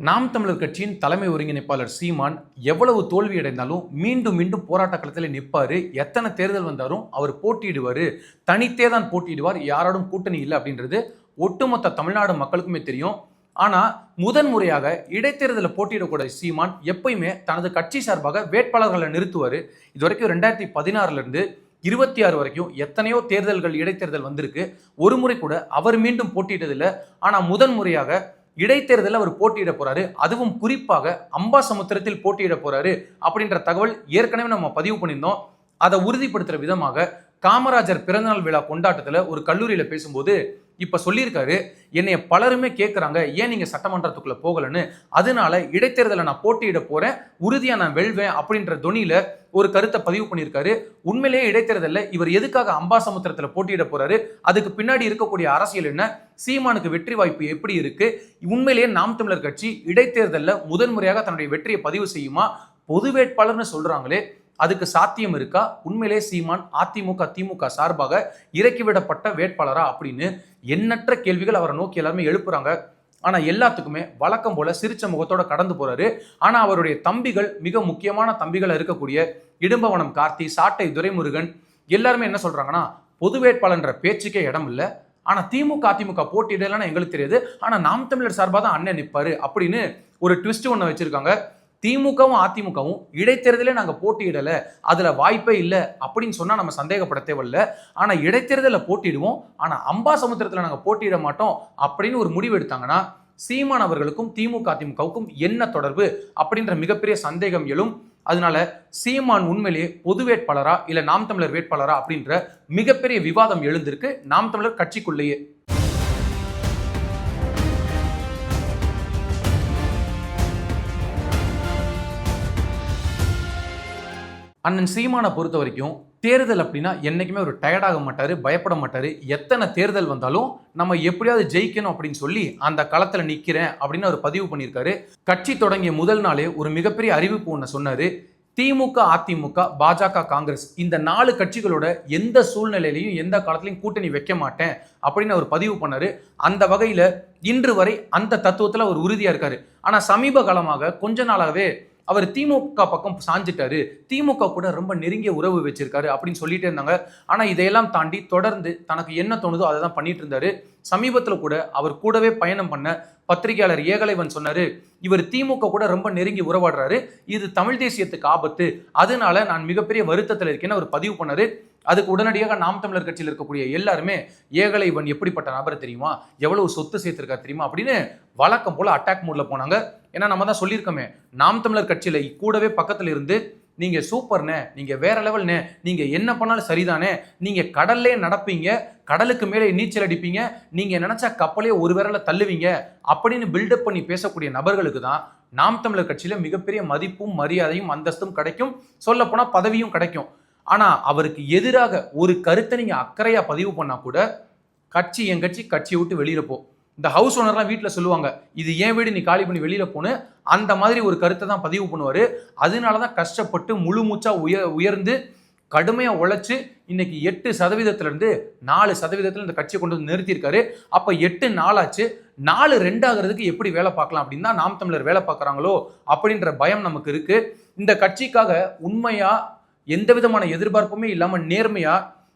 நாம் தமிழர் கட்சியின் தலைமை ஒருங்கிணைப்பாளர் சீமான் எவ்வளவு தோல்வி அடைந்தாலும் மீண்டும் மீண்டும் போராட்ட களத்தில் நிற்பாரு. எத்தனை தேர்தல் வந்தாலும் அவர் போட்டியிடுவார், தனித்தே தான் போட்டியிடுவார், யாரோடும் கூட்டணி இல்லை அப்படின்றது ஒட்டுமொத்த தமிழ்நாடு மக்களுக்குமே தெரியும். ஆனால் முதன்முறையாக இடைத்தேர்தலில் போட்டியிடக்கூடிய சீமான் எப்பயுமே தனது கட்சி சார்பாக வேட்பாளர்களை நிறுத்துவார். இது வரைக்கும் 2016 26 வரைக்கும் எத்தனையோ தேர்தல்கள் இடைத்தேர்தல் வந்திருக்கு. ஒரு முறை கூட அவர் மீண்டும் போட்டியிட்டதில்லை. ஆனால் முதன்முறையாக இடைத்தேர்தலில் அவர் போட்டியிட போறாரு, அதுவும் குறிப்பாக அம்பாசமுத்திரத்தில் போட்டியிட போறாரு அப்படின்ற தகவல் ஏற்கனவே நம்ம பதிவு பண்ணியிருந்தோம். அதை உறுதிப்படுத்துற விதமாக காமராஜர் பிறந்தநாள் விழா கொண்டாட்டத்தில் ஒரு கல்லூரியில பேசும்போது இப்ப சொல்லியிருக்காரு, என்னைய பலருமே கேட்கறாங்க ஏன் நீங்க சட்டமன்றத்துக்குள்ள போகலன்னு, அதனால இடைத்தேர்தலை நான் போட்டியிட போறேன், உறுதியா நான் வெல்வேன் அப்படின்ற தொனியில ஒரு கருத்தை பதிவு பண்ணியிருக்காரு. உண்மையிலேயே இடைத்தேர்தலில் இவர் எதுக்காக அம்பாசமுத்திரத்துல போட்டியிட போறாரு, அதுக்கு பின்னாடி இருக்கக்கூடிய அரசியல் என்ன, சீமானுக்கு வெற்றி வாய்ப்பு எப்படி இருக்கு, உண்மையிலேயே நாம் தமிழர் கட்சி இடைத்தேர்தலில் முதன்முறையாக தன்னுடைய வெற்றியை பதிவு செய்யுமா, பொது வேட்பாளர்னு சொல்றாங்களே அதுக்கு சாத்தியம் இருக்கா, உண்மையிலே சீமான் அதிமுக திமுக சார்பாக இறக்கிவிடப்பட்ட வேட்பாளரா அப்படின்னு எண்ணற்ற கேள்விகள் அவரை நோக்கி எல்லாருமே எழுப்புறாங்க. ஆனா எல்லாத்துக்குமே வழக்கம் போல சிரிச்ச முகத்தோட கடந்து போறாரு. ஆனா அவருடைய தம்பிகள், மிக முக்கியமான தம்பிகள் இருக்கக்கூடிய இடும்பவனம் கார்த்தி, சாட்டை துரைமுருகன் எல்லாருமே என்ன சொல்றாங்கன்னா, பொது வேட்பாளர்ன்ற பேச்சுக்கே இடம் இல்லை, ஆனா திமுக அதிமுக போட்டியிடலன்னு எங்களுக்கு தெரியாது, ஆனா நாம் தமிழர் சார்பாக தான் அண்ணன் நிற்பாரு அப்படின்னு ஒரு ட்விஸ்ட் ஒன்று வச்சிருக்காங்க. திமுகவும் அதிமுகவும் இடைத்தேர்தலே நாங்கள் போட்டியிடல, அதுல வாய்ப்பே இல்லை அப்படின்னு சொன்னா நம்ம சந்தேகப்பட தேவையில்ல. ஆனா இடைத்தேர்தலில் போட்டிடுவோம், ஆனா அம்பாசமுத்திரத்தில் நாங்கள் போட்டியிட மாட்டோம் அப்படின்னு ஒரு முடிவு எடுத்தாங்கன்னா சீமான் அவர்களுக்கும் திமுக அதிமுகவுக்கும் என்ன தொடர்பு அப்படின்ற மிகப்பெரிய சந்தேகம் எழும். அதனால சீமான் உண்மையிலேயே பொது வேட்பாளரா இல்ல நாம் தமிழர் வேட்பாளரா அப்படின்ற மிகப்பெரிய விவாதம் எழுந்திருக்கு நாம் தமிழர் கட்சிக்குள்ளேயே. அண்ணன் சீமானை பொறுத்த வரைக்கும் தேர்தல் அப்படின்னா என்னைக்குமே ஒரு டயர்டாக மாட்டாரு, பயப்பட மாட்டாரு. எத்தனை தேர்தல் வந்தாலும் நம்ம எப்படியாவது ஜெயிக்கணும் அப்படின்னு சொல்லி அந்த களத்துல நிக்கிறேன் அப்படின்னு அவர் பதிவு பண்ணியிருக்காரு. கட்சி தொடங்கிய முதல் நாளே ஒரு மிகப்பெரிய அறிவிப்பு ஒன்று சொன்னாரு. திமுக அதிமுக பாஜக காங்கிரஸ் இந்த 4 கட்சிகளோட எந்த சூழ்நிலையிலையும் எந்த காலத்திலையும் கூட்டணி வைக்க மாட்டேன் அப்படின்னு அவர் பதிவு பண்ணாரு. அந்த வகையில இன்று வரை அந்த தத்துவத்துல அவர் உறுதியா இருக்காரு. ஆனா சமீப காலமாக கொஞ்ச நாளாகவே அவர் திமுக பக்கம் சாஞ்சிட்டாரு, திமுக கூட ரொம்ப நெருங்கிய உறவு வச்சிருக்காரு அப்படின்னு சொல்லிட்டே இருந்தாங்க. ஆனா இதையெல்லாம் தாண்டி தொடர்ந்து தனக்கு என்ன தோணுதோ அதை தான் பண்ணிட்டு இருந்தாரு. சமீபத்துல கூட அவர் கூடவே பயணம் பண்ண பத்திரிகையாளர் ஏகலைவன் சொன்னாரு, இவர் திமுக கூட ரொம்ப நெருங்கி உறவாடுறாரு, இது தமிழ் தேசியத்துக்கு ஆபத்து, அதனால நான் மிகப்பெரிய வருத்தத்தில் இருக்கேன்னு அவர் பதிவு பண்ணாரு. அதுக்கு உடனடியாக நாம் தமிழர் கட்சியில் இருக்கக்கூடிய எல்லாருமே ஏகலைவன் எப்படிப்பட்ட நபர் தெரியுமா, எவ்வளவு சொத்து சேர்த்திருக்காரு தெரியுமா அப்படின்னு வழக்கம் போல அட்டாக் மூட்ல போனாங்க. ஏன்னா நம்ம தான் சொல்லியிருக்கோமே, நாம் தமிழர் கட்சியில கூடவே பக்கத்துல இருந்து நீங்க சூப்பர்னே, நீங்க வேற லெவல்னே, நீங்க என்ன பண்ணாலும் சரிதானே, நீங்க கடல்லே நடப்பீங்க, கடலுக்கு மேலே நீச்சல் அடிப்பீங்க, நீங்க நினைச்சா கப்பலே ஒரு விரல தள்ளுவீங்க அப்படின்னு பில்டப் பண்ணி பேசக்கூடிய நபர்களுக்கு தான் நாம் தமிழர் கட்சியில மிகப்பெரிய மதிப்பும் மரியாதையும் அந்தஸ்தும் கிடைக்கும், சொல்ல போனா பதவியும் கிடைக்கும். ஆனா அவருக்கு எதிராக ஒரு கருத்தை நீங்க அக்கறையா பதிவு பண்ணா கூட கட்சி என் கட்சி, கட்சியை விட்டு வெளியில போ, இந்த ஹவுஸ் ஓனர்லாம் வீட்டில் சொல்லுவாங்க, இது ஏன் வீடு நீ காலி பண்ணி வெளியில போன்னு, அந்த மாதிரி ஒரு கருத்தை தான் பதிவு பண்ணுவாரு. அதனாலதான் கஷ்டப்பட்டு முழு மூச்சா உயர்ந்து கடுமையா உழைச்சு இன்னைக்கு 8% 4% இந்த கட்சியை கொண்டு வந்து நிறுத்தியிருக்காரு. அப்ப 8 நாளாச்சு, 4 2 ஆகிறதுக்கு எப்படி வேலை பார்க்கலாம் அப்படின்னு தான் நாம் தமிழர் வேலை பார்க்கறாங்களோ அப்படின்ற பயம் நமக்கு இருக்கு. இந்த கட்சிக்காக உண்மையா எந்த விதமான எதிர்பார்ப்புமே இல்லாம நேர்மையா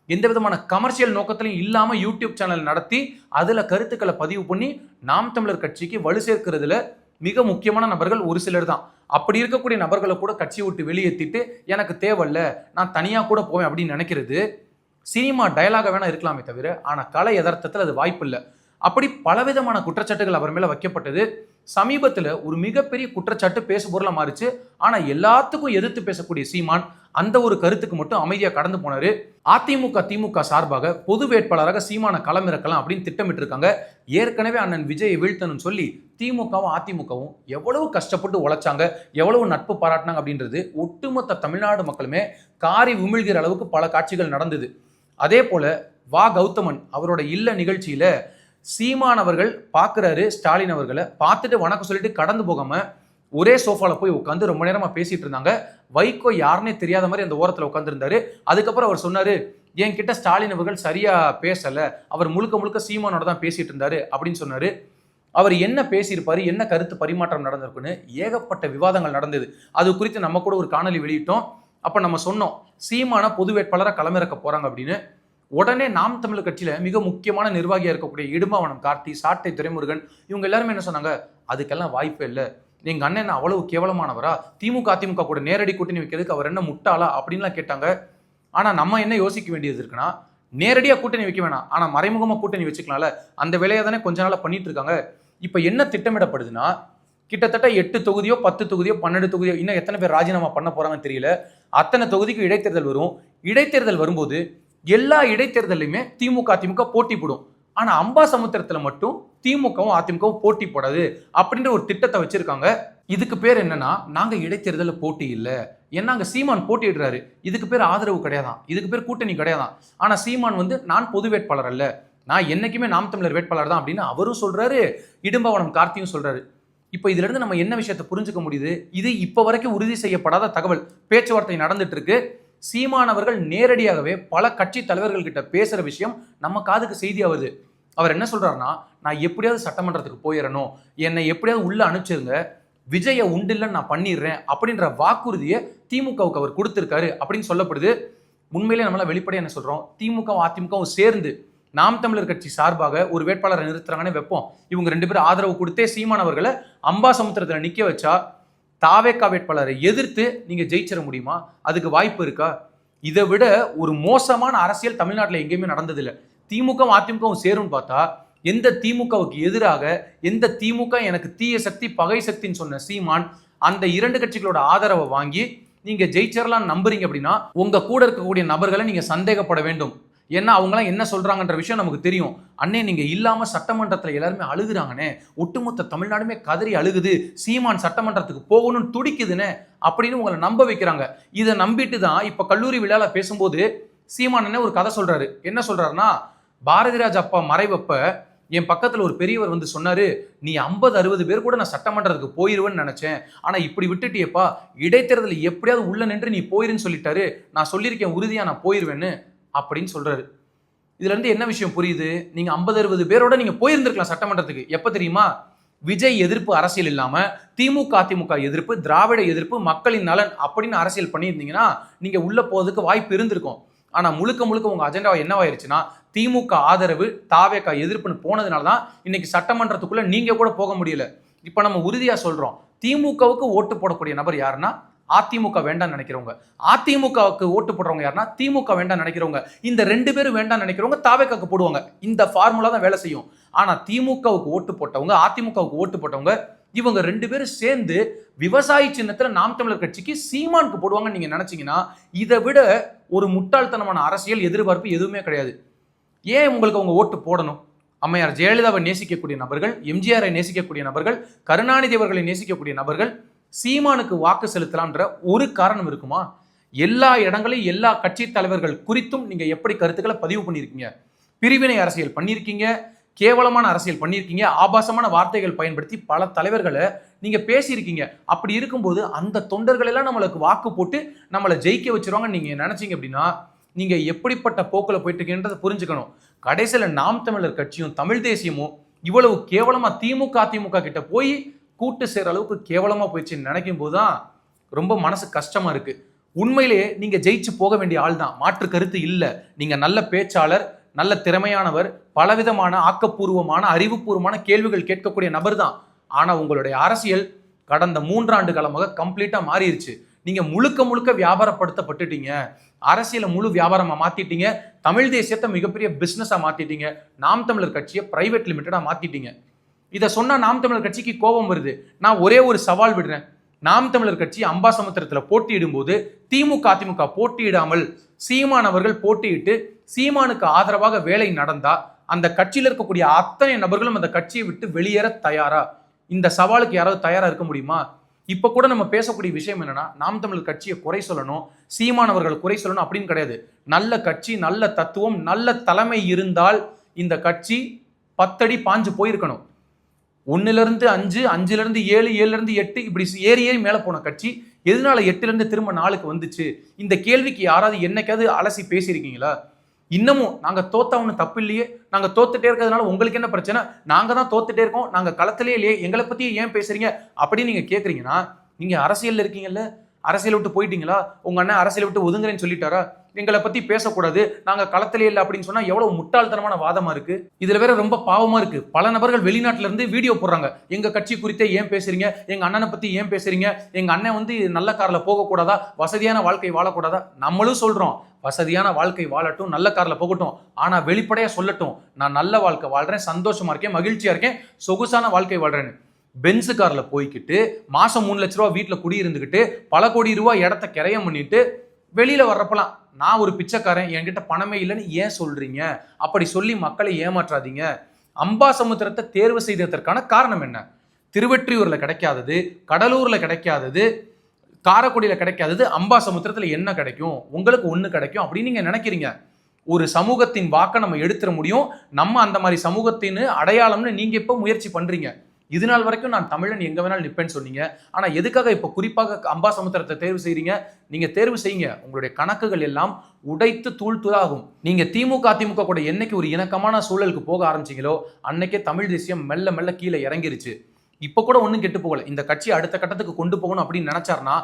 எந்த விதமான கமர்ஷியல் நோக்கத்திலையும் இல்லாம யூடியூப் சேனல் நடத்தி அதுல கருத்துக்களை பதிவு பண்ணி நாம் தமிழர் கட்சிக்கு வலு சேர்க்கிறதுல மிக முக்கியமான நபர்கள் ஒரு சிலர் தான். அப்படி இருக்கக்கூடிய நபர்களை கூட கட்சியை விட்டு வெளியேற்றிட்டு எனக்கு தேவையில்ல, நான் தனியா கூட போவேன் அப்படின்னு நினைக்கிறது சினிமா டயலாக வேணா இருக்கலாமே தவிர, ஆனா கலை யதார்த்தத்தில் அது வாய்ப்பு இல்லை. அப்படி பலவிதமான குற்றச்சாட்டுகள் அவர் மேல வைக்கப்பட்டது. சமீபத்தில் ஒரு மிகப்பெரிய குற்றச்சாட்டு பேசு பொருளா மாறிச்சு. ஆனா எல்லாத்துக்கும் எதிர்த்து பேசக்கூடிய சீமான் அந்த ஒரு கருத்துக்கு மட்டும் அமைதியா கடந்து போனாரு. அதிமுக திமுக சார்பாக பொது வேட்பாளராக சீமான களமிறக்கலாம் அப்படின்னு திட்டமிட்டு இருக்காங்க. ஏற்கனவே அண்ணன் விஜயை வீழ்த்தணும்னு சொல்லி திமுகவும் அதிமுகவும் எவ்வளவு கஷ்டப்பட்டு உழைச்சாங்க, எவ்வளவு நட்பு பாராட்டினாங்க அப்படின்றது ஒட்டுமொத்த தமிழ்நாடு மக்களுமே காரி உமிழ்கிற அளவுக்கு பல காட்சிகள் நடந்தது. அதே போல வா கௌதமன் அவரோட இல்ல நிகழ்ச்சியில சீமான் அவர்கள் பார்க்குறாரு ஸ்டாலின் அவர்களை, பார்த்துட்டு வணக்கம் சொல்லிட்டு கடந்து போகாம ஒரே சோஃபால போய் உட்காந்து ரொம்ப நேரமா பேசிட்டு இருந்தாங்க. வைகோ யாருன்னே தெரியாத மாதிரி அந்த ஓரத்துல உட்காந்துருந்தாரு. அதுக்கப்புறம் அவர் சொன்னாரு, என்கிட்ட ஸ்டாலின் அவர்கள் சரியா பேசல, அவர் முழுக்க முழுக்க சீமானோட தான் பேசிட்டு இருந்தாரு அப்படின்னு சொன்னாரு. அவர் என்ன பேசியிருப்பாரு, என்ன கருத்து பரிமாற்றம் நடந்திருக்குன்னு ஏகப்பட்ட விவாதங்கள் நடந்தது. அது குறித்து நம்ம கூட ஒரு காணொலி வெளியிட்டோம். அப்ப நம்ம சொன்னோம், சீமான பொது வேட்பாளரா களமிறக்க போறாங்க அப்படின்னு. உடனே நாம் தமிழர் கட்சியில மிக முக்கியமான நிர்வாகியா இருக்கக்கூடிய இடும்பாவனம் கார்த்தி, சாட்டை துரைமுருகன் இவங்க எல்லாருமே என்ன சொன்னாங்க, அதுக்கெல்லாம் வாய்ப்பே இல்லை. எங்க அண்ணன் என்ன அவ்வளவு கேவலமானவரா, திமுக அதிமுக கூட நேரடி கூட்டணி வைக்கிறதுக்கு அவர் என்ன முட்டாளா அப்படின்லாம் கேட்டாங்க. ஆனா நம்ம என்ன யோசிக்க வேண்டியது இருக்குன்னா, நேரடியா கூட்டணி வைக்க வேணாம், ஆனா மறைமுகமா கூட்டணி வச்சுக்கலாம்ல. அந்த வேலையை தானே கொஞ்ச நாளா பண்ணிட்டு இருக்காங்க. இப்ப என்ன திட்டமிடப்படுதுன்னா, கிட்டத்தட்ட 8 தொகுதியோ 10 தொகுதியோ 12 தொகுதியோ, இன்னும் எத்தனை பேர் ராஜினாமா பண்ண போறாங்கன்னு தெரியல. அத்தனை தொகுதிக்கு இடைத்தேர்தல் வரும். இடைத்தேர்தல் வரும்போது எல்லா இடைத்தேர்தலையுமே திமுக அதிமுக போட்டி போடும். ஆனா அம்பாசமுத்திரத்துல மட்டும் திமுகவும் அதிமுகவும் போட்டி போடாது அப்படின்ற ஒரு திட்டத்தை வச்சிருக்காங்க. இதுக்கு பேர் என்னன்னா, நாங்க இடைத்தேர்தல போட்டி இல்ல, ஏன்னா அங்க சீமான் போட்டியிடுறாரு, இதுக்கு பேர் ஆதரவு கிடையாதான், இதுக்கு பேர் கூட்டணி கிடையாதான். ஆனா சீமான் நான் பொது வேட்பாளர் அல்ல, நான் என்னைக்குமே நாம் தமிழர் வேட்பாளர் தான் அப்படின்னு அவரும் சொல்றாரு, இடும்பாவனம் கார்த்தியும் சொல்றாரு. இப்ப இதுல இருந்து நம்ம என்ன விஷயத்தை புரிஞ்சுக்க முடியுது, இது இப்ப வரைக்கும் உறுதி செய்யப்படாத தகவல், பேச்சுவார்த்தை நடந்துட்டு இருக்கு. சீமான் அவர்கள் நேரடியாகவே பல கட்சி தலைவர்கள் கிட்ட பேசுற விஷயம் நம்ம காதுக்கு செய்தியா வருது. அவர் என்ன சொல்றாருன்னா, நான் எப்படியாவது சட்டமன்றத்துக்கு போயிடணும், என்னை எப்படியாவது உள்ள அனுப்பிச்சிருங்க, விஜய உண்டில்லன்னு நான் பண்ணிடுறேன் அப்படின்ற வாக்குறுதியை திமுகவுக்கு அவர் கொடுத்திருக்காரு அப்படின்னு சொல்லப்படுது. உண்மையிலே நம்மளால வெளிப்படையா என்ன சொல்றோம், திமுகவும் அதிமுகவும் சேர்ந்து நாம் தமிழர் கட்சி சார்பாக ஒரு வேட்பாளரை நிறுத்துறாங்கன்னு வைப்போம். இவங்க 2 பேரும் ஆதரவு கொடுத்தே சீமான் அவர்களை அம்பாசமுத்திரத்தில் நிக்க வச்சா தாவேக்கா வேட்பாளரை எதிர்த்து நீங்க ஜெயிச்சிட முடியுமா? அதுக்கு வாய்ப்பு இருக்கா? இதை விட ஒரு மோசமான அரசியல் தமிழ்நாட்டில் எங்கேயுமே நடந்ததில்லை. திமுகவும் அதிமுகவும் சேரும்னு பார்த்தா, எந்த திமுகவுக்கு எதிராக எந்த திமுக எனக்கு தீய சக்தி பகை சக்தின்னு சொன்ன சீமான் அந்த 2 கட்சிகளோட ஆதரவை வாங்கி நீங்க ஜெயிச்சிடலாம் நம்புறீங்க அப்படின்னா, உங்க கூட இருக்கக்கூடிய நபர்களை நீங்க சந்தேகப்பட வேண்டும். ஏன்னா அவங்களாம் என்ன சொல்றாங்கன்ற விஷயம் நமக்கு தெரியும். அண்ணே நீங்க இல்லாம சட்டமன்றத்தில் எல்லாருமே அழுகுறாங்கண்ணே, ஒட்டுமொத்த தமிழ்நாடுமே கதறி அழுகுது, சீமான் சட்டமன்றத்துக்கு போகணும்னு துடிக்குதுன்னு அப்படின்னு உங்களை நம்ப வைக்கிறாங்க. இதை நம்பிட்டு தான் இப்ப கல்லூரி விழால பேசும்போது சீமான் ஒரு கதை சொல்றாரு. என்ன சொல்றாருன்னா, பாரதிராஜ் அப்பா மறைவப்ப என் பக்கத்துல ஒரு பெரியவர் சொன்னாரு, நீ 50-60 பேர் கூட நான் சட்டமன்றத்துக்கு போயிருவேன்னு நினைச்சேன், ஆனா இப்படி விட்டுட்டியப்பா, இடைத்தேர்தல் எப்படியாவது உள்ள நின்று நீ போயிருன்னு சொல்லிட்டாரு, நான் சொல்லியிருக்கேன் உறுதியா நான் போயிருவேன்னு அப்படின்னு சொல்றாரு. இதுல இருந்து என்ன விஷயம் புரியுது, நீங்க 50-60 பேரோட நீங்க போயிருந்திருக்கலாம் சட்டமன்றத்துக்கு. எப்ப தெரியுமா, விஜய் எதிர்ப்பு அரசியல் இல்லாம திமுக அதிமுக எதிர்ப்பு, திராவிட எதிர்ப்பு, மக்களின் நலன் அப்படின்னு அரசியல் பண்ணியிருந்தீங்கன்னா நீங்க உள்ள போறதுக்கு வாய்ப்பு இருந்திருக்கும். ஆனா முழுக்க முழுக்க உங்க அஜெண்டா என்னவாயிருச்சுன்னா, திமுக ஆதரவு தாவேக்கா எதிர்ப்புன்னு போனதுனாலதான் இன்னைக்கு சட்டமன்றத்துக்குள்ள நீங்க கூட போக முடியல. இப்ப நம்ம உறுதியா சொல்றோம், திமுகவுக்கு ஓட்டு போடக்கூடிய நபர் யாருன்னா அதிமுக வேண்டாம் நினைக்கிறவங்க, அதிமுகவுக்கு ஓட்டு போடுறவங்க யாருன்னா திமுக வேண்டாம் நினைக்கிறவங்க, இந்த 2 பேரும் வேண்டாம் நினைக்கிறவங்க தாவேக்காக்கு போடுவாங்க. இந்த ஃபார்முலா தான் வேலை செய்யும். ஆனா திமுகவுக்கு ஓட்டு போட்டவங்க, அதிமுகவுக்கு ஓட்டு போட்டவங்க, இவங்க 2 பேரும் சேர்ந்து விவசாயி சின்னத்துல நாம் தமிழர் கட்சிக்கு சீமானுக்கு போடுவாங்கன்னு நீங்க நினைச்சீங்கன்னா, இதை விட ஒரு முட்டாள்தனமான அரசியல் எதிர்பார்ப்பு எதுவுமே கிடையாது. ஏன் உங்களுக்கு அவங்க ஓட்டு போடணும்? அம்மையார் ஜெயலலிதாவை நேசிக்கக்கூடிய நபர்கள், எம்ஜிஆரை நேசிக்கக்கூடிய நபர்கள், கருணாநிதி அவர்களை நேசிக்கக்கூடிய நபர்கள் சீமானுக்கு வாக்கு செலுத்தலாம்ன்ற ஒரு காரணம் இருக்குமா? எல்லா இடங்களையும் எல்லா கட்சி தலைவர்கள் குறித்தும் நீங்க எப்படி கருத்துக்களை பதிவு பண்ணியிருக்கீங்க, பிரிவினை அரசியல் பண்ணியிருக்கீங்க, கேவலமான அரசியல் பண்ணியிருக்கீங்க, ஆபாசமான வார்த்தைகள் பயன்படுத்தி பல தலைவர்களை நீங்க பேசியிருக்கீங்க. அப்படி இருக்கும்போது அந்த தொண்டர்கள் எல்லாம் நம்மளுக்கு வாக்கு போட்டு நம்மளை ஜெயிக்க வச்சிருவாங்க நீங்க நினைச்சீங்க அப்படின்னா, நீங்க எப்படிப்பட்ட போக்கில் போயிட்டு இருக்கீங்கன்றதை புரிஞ்சுக்கணும். கடைசியில நாம் தமிழர் கட்சியும் தமிழ் தேசியமும் இவ்வளவு கேவலமா திமுக அதிமுக கிட்ட போய் கூட்டு சேர அளவுக்கு கேவலமா போயிடுச்சுன்னு நினைக்கும் போதுதான் ரொம்ப மனசு கஷ்டமா இருக்கு. உண்மையிலேயே நீங்க ஜெயிச்சு போக வேண்டிய ஆள் தான், மாற்று கருத்து இல்லை. நீங்க நல்ல பேச்சாளர், நல்ல திறமையானவர், பலவிதமான ஆக்கப்பூர்வமான அறிவுபூர்வமான கேள்விகள் கேட்கக்கூடிய நபர் தான். ஆனா உங்களுடைய அரசியல் கடந்த 3 ஆண்டு காலமாக கம்ப்ளீட்டா மாறிடுச்சு. நீங்க முழுக்க முழுக்க வியாபாரப்படுத்தப்பட்டுட்டீங்க, அரசியலை முழு வியாபாரமா மாத்திட்டீங்க, தமிழ் தேசியத்தை மிகப்பெரிய பிசினஸா மாத்திட்டீங்க, நாம் தமிழர் கட்சியை பிரைவேட் லிமிட்டடா மாத்திட்டீங்க. இதை சொன்னா நாம் தமிழர் கட்சிக்கு கோபம் வருது. நான் ஒரே ஒரு சவால் விடுறேன், நாம் தமிழர் கட்சி அம்பாசமுத்திரத்தில் போட்டியிடும் போது திமுக அதிமுக போட்டியிடாமல் சீமான் அவர்கள் போட்டியிட்டு சீமானுக்கு ஆதரவாக வேலை நடந்தா அந்த கட்சியில் இருக்கக்கூடிய அத்தனை நபர்களும் அந்த கட்சியை விட்டு வெளியேற தயாரா? இந்த சவாலுக்கு யாராவது தயாரா இருக்க முடியுமா? இப்ப கூட நம்ம பேசக்கூடிய விஷயம் என்னன்னா, நாம் தமிழர் கட்சியை குறை சொல்லணும், சீமான் அவர்கள் குறை சொல்லணும் அப்படின்னு கிடையாது. நல்ல கட்சி, நல்ல தத்துவம், நல்ல தலைமை இருந்தால் இந்த கட்சி 10 அடி பாஞ்சு போயிருக்கணும். 1லிருந்து 5, 5லிருந்து 7, 7லிருந்து 8 இப்படி ஏறி மேல போன கட்சி எதனால 8லிருந்து திரும்ப 4க்கு வந்துச்சு? இந்த கேள்விக்கு யாராவது என்னைக்காவது அலசி பேசியிருக்கீங்களா? இன்னமும் நாங்க தோத்தா ஒன்றும் தப்பு இல்லையே, நாங்க தோத்துட்டே இருக்கிறதுனால உங்களுக்கு என்ன பிரச்சனை, நாங்க தான் தோத்துட்டே இருக்கோம், நாங்க களத்திலே இல்லையே, எங்களை பத்தி ஏன் பேசுறீங்க அப்படின்னு நீங்க கேக்குறீங்கன்னா, நீங்க அரசியல்ல இருக்கீங்கல்ல, அரசியல் விட்டு போயிட்டீங்களா, உங்க அண்ணன் அரசியல் விட்டு ஒதுங்குறேன்னு சொல்லிட்டாரா, எங்களை பத்தி பேசக்கூடாது, நாங்க களத்திலே இல்லை அப்படின்னு சொன்னா எவ்வளவு முட்டாள்தனமான வாதமா இருக்கு. இதுல வேற ரொம்ப பாவமா இருக்கு. பல நபர்கள் வெளிநாட்டுல இருந்து வீடியோ போடுறாங்க, எங்க கட்சி குறித்தே ஏன் பேசுறீங்க, எங்க அண்ணனை பத்தி ஏன் பேசுறீங்க, எங்க அண்ணன் நல்ல கார்ல போக கூடாதா, வசதியான வாழ்க்கை வாழக்கூடாதா. நம்மளும் சொல்றோம் வசதியான வாழ்க்கை வாழட்டும், நல்ல கார்ல போகட்டும், ஆனா வெளிப்படையா சொல்லட்டும், நான் நல்ல வாழ்க்கை வாழ்றேன், சந்தோஷமா இருக்கேன், மகிழ்ச்சியா இருக்கேன், சொகுசான வாழ்க்கை வாழ்றேன்னு. பென்ஸ் கார்ல போய்கிட்டு மாசம் 3 லட்ச ரூபாய் வீட்டுல குடி இருந்துகிட்டு பல கோடி ரூபாய் இடத்த கிரயம் பண்ணிட்டு வெளியில வர்றப்பலாம் நான் ஒரு பிச்சைக்காரன், என்கிட்ட பணமே இல்லைன்னு ஏன் சொல்றீங்க? அப்படி சொல்லி மக்களை ஏமாற்றாதீங்க. அம்பாசமுத்திரத்தை தேர்வு செய்ததற்கான காரணம் என்ன? திருவெற்றியூர்ல கிடைக்காதது, கடலூர்ல கிடைக்காதது, காரைக்குடியில கிடைக்காதது, அம்பாசமுத்திரத்துல என்ன கிடைக்கும்? உங்களுக்கு ஒண்ணு கிடைக்கும் அப்படின்னு நீங்க நினைக்கிறீங்க. ஒரு சமூகத்தின் வாக்க நம்ம எடுத்துட முடியும், நம்ம அந்த மாதிரி சமூகத்தின் அடையாளம்னு நீங்க இப்ப முயற்சி பண்றீங்க. இது நாள் வரைக்கும் நான் தமிழன் எங்க வேணாலும் நிப்பேன்னு சொன்னீங்க. ஆனா எதுக்காக இப்ப குறிப்பாக அம்பாசமுத்திரத்தை தேர்வு செய்றீங்க? நீங்க தேர்வு செய்யுங்க, உங்களுடைய கணக்குகள் எல்லாம் உடைத்து தூள் தூளாகும். நீங்க திமுக கூட என்னைக்கு ஒரு இணக்கமான சூழலுக்கு போக ஆரம்பிச்சீங்களோ அன்னைக்கே தமிழ் தேசியம் மெல்ல மெல்ல கீழே இறங்கிருச்சு. இப்ப கூட ஒன்றும் கெட்டு போகல. இந்த கட்சி அடுத்த கட்டத்துக்கு கொண்டு போகணும் அப்படின்னு நினைச்சாருன்னா,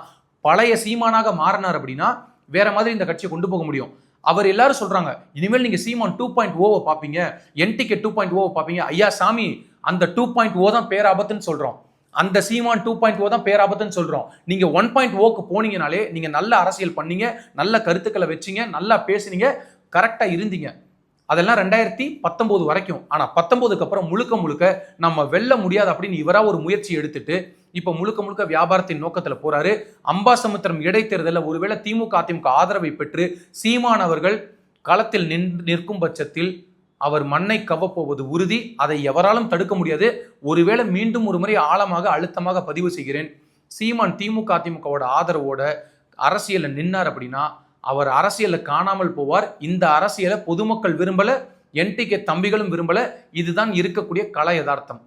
பழைய சீமானாக மாறினார் அப்படின்னா வேற மாதிரி இந்த கட்சியை கொண்டு போக முடியும். அவர் எல்லாரும் சொல்றாங்க, இனிமேல் நீங்க சீமான் 2.0 பாப்பீங்க, என்டிகே 2.0 பாப்பீங்க. ஐயா சாமி, அந்த 2.0 தான் பேராபத்துன்னு சொல்றோம். அந்த சீமான் 2.0 தான் பேராபத்துன்னு சொல்றோம். நீங்க 1.0க்கு போனீங்கனாலே நீங்க நல்ல அரசியல் பண்ணீங்க, நல்ல கருத்துக்களை வச்சீங்க, நல்லா பேசுனீங்க, கரெக்டா இருந்தீங்க. அதெல்லாம் 2019 வரைக்கும். ஆனா 19க்கு அப்புறம் முழுக்க முழுக்க நம்ம வெல்ல முடியாது அப்படின்னு இவரா ஒரு முயற்சி எடுத்துட்டு இப்ப முழுக்க முழுக்க வியாபாரத்தின் நோக்கத்துல போறாரு. அம்பாசமுத்திரம் இடைத்தேர்தலில் ஒருவேளை அதிமுக ஆதரவை பெற்று சீமான் அவர்கள் களத்தில் நிற்கும் பட்சத்தில் அவர் மண்ணை கவ்வப்போவது உறுதி. அதை எவராலும் தடுக்க முடியாது. ஒருவேளை மீண்டும் ஒரு முறை ஆழமாக அழுத்தமாக பதிவு செய்கிறேன், சீமான் அதிமுகவோட ஆதரவோட அரசியல நின்னார் அப்படின்னா அவர் அரசியல காணாமல் போவார். இந்த அரசியலை பொதுமக்கள் விரும்பல, என்டிகே தம்பிகளும் விரும்பல. இதுதான் இருக்கக்கூடிய கள யதார்த்தம்.